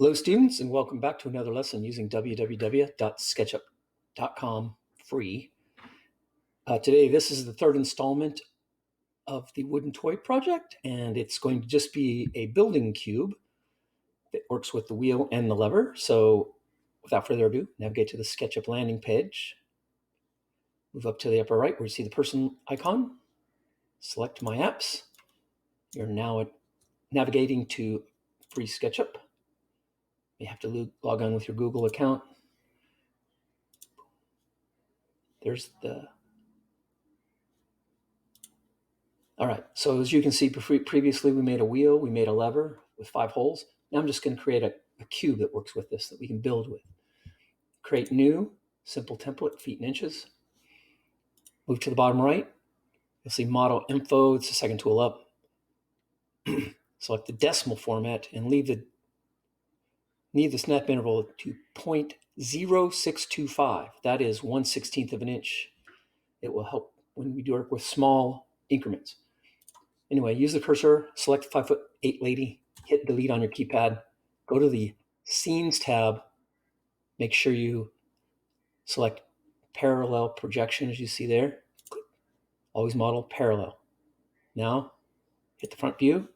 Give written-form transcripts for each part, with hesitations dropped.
Hello students, and welcome back to another lesson using www.sketchup.com free. Today this is the third installment of the wooden toy project, and it's going to just be a building cube that works with the wheel and the lever. So without further ado, navigate to the Sketchup landing page. Move up to the upper right where you see the person icon. Select My Apps. You're now navigating to free Sketchup. You have to log on with your Google account. There's the... All right, so as you can see, previously we made a wheel, we made a lever with 5 holes. Now I'm just going to create a cube that works with this, that we can build with. Create new, simple template, feet and inches. Move to the bottom right. You'll see model info, it's the second tool up. Select the decimal format and leave the snap interval to 0.0625. That is 1/16 of an inch. It will help when we do work with small increments. Anyway, use the cursor, select 5'8" lady, hit delete on your keypad, go to the scenes tab, make sure you select parallel projection as you see there. Always model parallel. Now, hit the front view,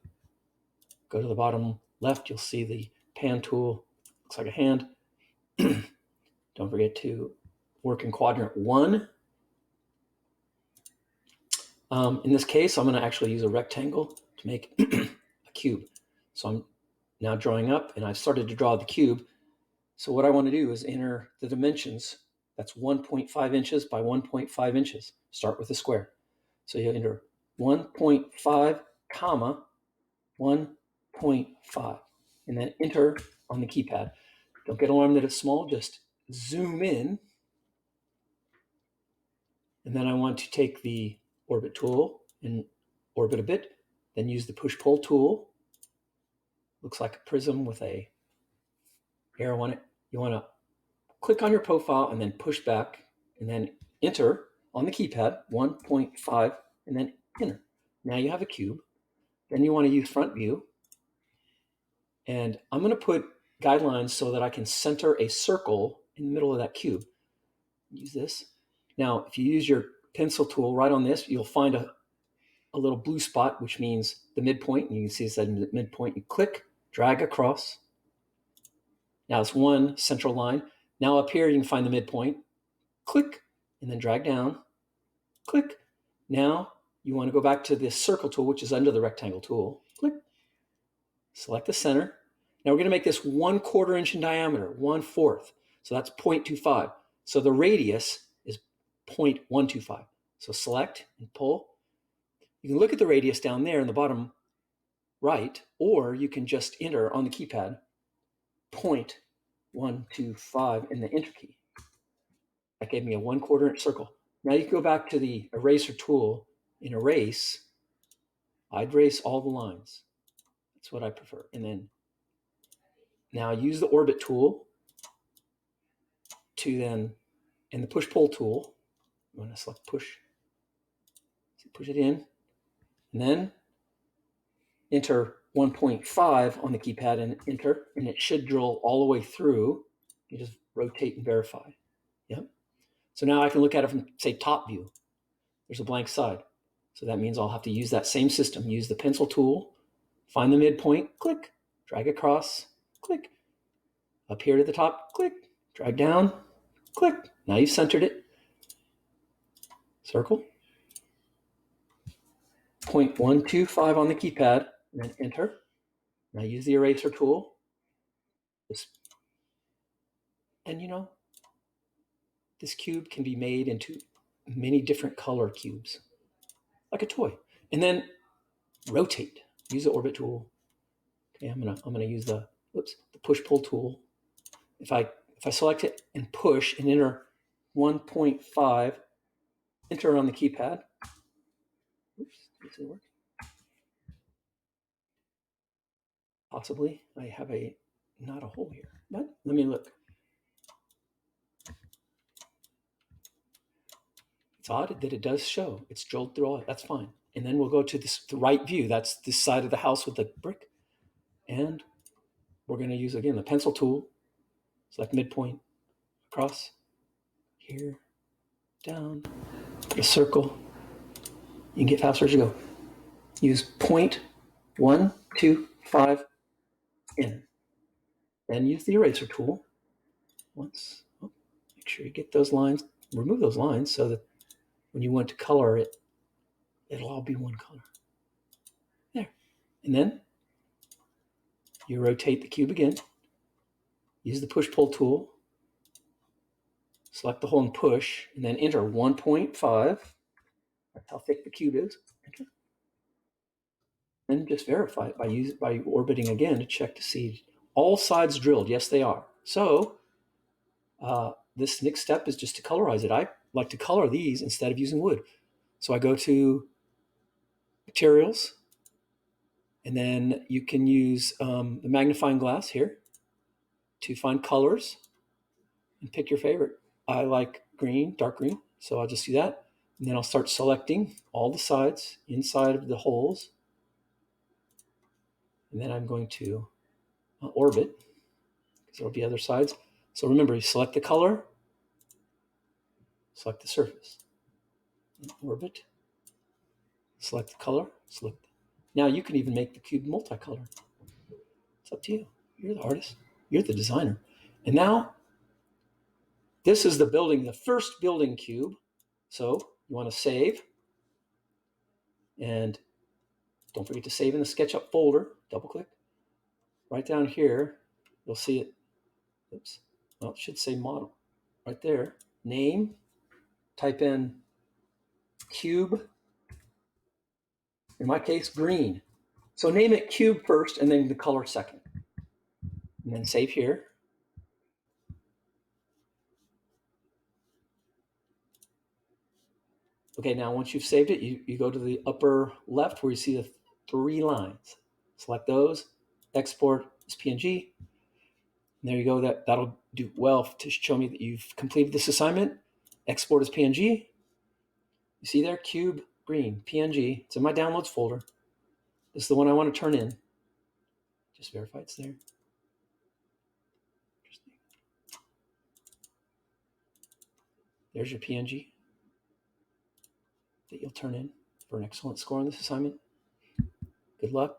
go to the bottom left, you'll see the pan tool, looks like a hand. Don't forget to work in quadrant 1. In this case, I'm going to actually use a rectangle to make a cube. So I'm now drawing up, and I've started to draw the cube. So what I want to do is enter the dimensions. That's 1.5 inches by 1.5 inches. Start with a square. So you enter 1.5 comma 1.5, and then enter on the keypad. Don't get alarmed that it's small, just zoom in. And then I want to take the orbit tool and orbit a bit, then use the push-pull tool. Looks like a prism with a arrow on it. You want to click on your profile and then push back, and then enter on the keypad 1.5, and then enter. Now you have a cube. Then you want to use front view, and I'm going to put guidelines so that I can center a circle in the middle of that cube. Use this. Now, if you use your pencil tool right on this, you'll find a little blue spot, which means the midpoint. And you can see it's at the midpoint. You click, drag across. Now it's one central line. Now up here, you can find the midpoint. Click, and then drag down. Click. Now you want to go back to this circle tool, which is under the rectangle tool. Click. Select the center. Now we're going to make this 1/4 inch in diameter, 1/4. So that's 0.25. So the radius is 0.125. So select and pull. You can look at the radius down there in the bottom right, or you can just enter on the keypad 0.125 in the enter key. That gave me a 1/4 inch circle. Now you can go back to the eraser tool and erase. I'd erase all the lines. That's what I prefer. And then now use the orbit tool to then, and the push-pull tool. I'm going to select push. So push it in, and then enter 1.5 on the keypad and enter, and it should drill all the way through. You just rotate and verify. Yep. So now I can look at it from, say, top view. There's a blank side. So that means I'll have to use that same system. Use the pencil tool, find the midpoint, click, drag across, click. Up here to the top, click, drag down, click. Now you've centered it. Circle. 0.125 on the keypad, and then enter. Now use the eraser tool. And you know, this cube can be made into many different color cubes, like a toy. And then rotate. Use the orbit tool. Okay, I'm gonna use the push-pull tool. If I select it and push and enter 1.5, enter on the keypad. Oops, does it work? Possibly. I have not a hole here, but let me look. It's odd that it does show. It's drilled through all it. That's fine. And then we'll go to the right view. That's this side of the house with the brick. And we're going to use, again, the pencil tool. Select midpoint, across, here, down, put a circle. You can get faster as you go. Use 0.125 in. Then use the eraser tool. Once, make sure you get those lines, remove those lines so that when you want to color it, it'll all be one color. There. And then you rotate the cube again. Use the push-pull tool. Select the hole and push, and then enter 1.5. That's how thick the cube is. Enter. And just verify it by orbiting again to check to see all sides drilled. Yes, they are. So this next step is just to colorize it. I like to color these instead of using wood. So I go to Materials, and then you can use the magnifying glass here to find colors and pick your favorite. I like green, dark green, so I'll just do that. And then I'll start selecting all the sides inside of the holes. And then I'm going to orbit, because there'll be other sides. So remember, you select the color, select the surface, and orbit, select the color, select. Now you can even make the cube multicolor. It's up to you. You're the artist. You're the designer. And now, this is the first building cube. So you want to save. And don't forget to save in the Sketchup folder. Double click. Right down here, you'll see it. Oops. Well, it should say model. Right there. Name. Type in cube. In my case, green. So name it cube first and then the color second. And then save here. Okay, now once you've saved it, you go to the upper left where you see the 3 lines. Select those, export as PNG. And there you go. That'll do well to show me that you've completed this assignment. Export as PNG. You see there, cube, green, PNG. It's in my downloads folder. This is the one I want to turn in. Just verify it's there. There's your PNG that you'll turn in for an excellent score on this assignment. Good luck.